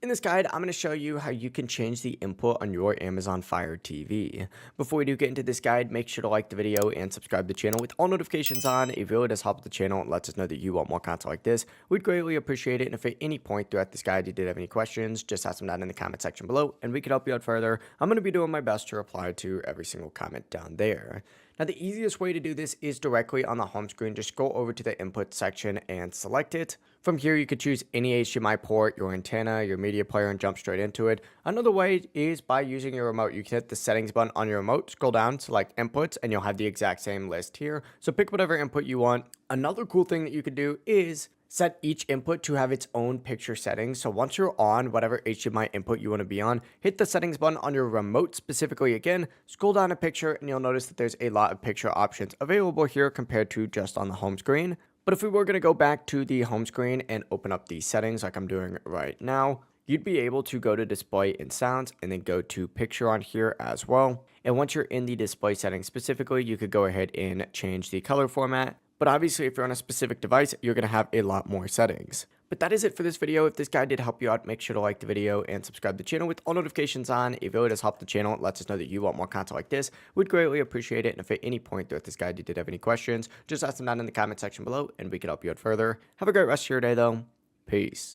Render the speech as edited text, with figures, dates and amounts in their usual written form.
In this guide, I'm going to show you how you can change the input on your Amazon Fire TV. Before we do get into this guide, make sure to like the video and subscribe to the channel with all notifications on. It really does help the channel and lets us know that you want more content like this. We'd greatly appreciate it. And if at any point throughout this guide you did have any questions, just ask them down in the comment section below and we can help you out further. I'm going to be doing my best to reply to every single comment down there. Now, the easiest way to do this is directly on the home screen. Just go over to the input section and select it. From here, you could choose any HDMI port, your antenna, your media player, and jump straight into it. Another way is by using your remote. You can hit the settings button on your remote, scroll down, select inputs, and you'll have the exact same list here. So pick whatever input you want. Another cool thing that you could do is set each input to have its own picture settings. So once you're on whatever HDMI input you want to be on, hit the settings button on your remote specifically again, scroll down a picture, and you'll notice that there's a lot of picture options available here compared to just on the home screen. But if we were going to go back to the home screen and open up the settings like I'm doing right now, you'd be able to go to display and sounds and then go to picture on here as well. And once you're in the display settings specifically, you could go ahead and change the color format. But obviously, if you're on a specific device, you're going to have a lot more settings. But that is it for this video. If this guide did help you out, make sure to like the video and subscribe to the channel with all notifications on. It really does help the channel. It lets us know that you want more content like this. We'd greatly appreciate it. And if at any point throughout this guide you did have any questions, just ask them down in the comment section below and we can help you out further. Have a great rest of your day though. Peace.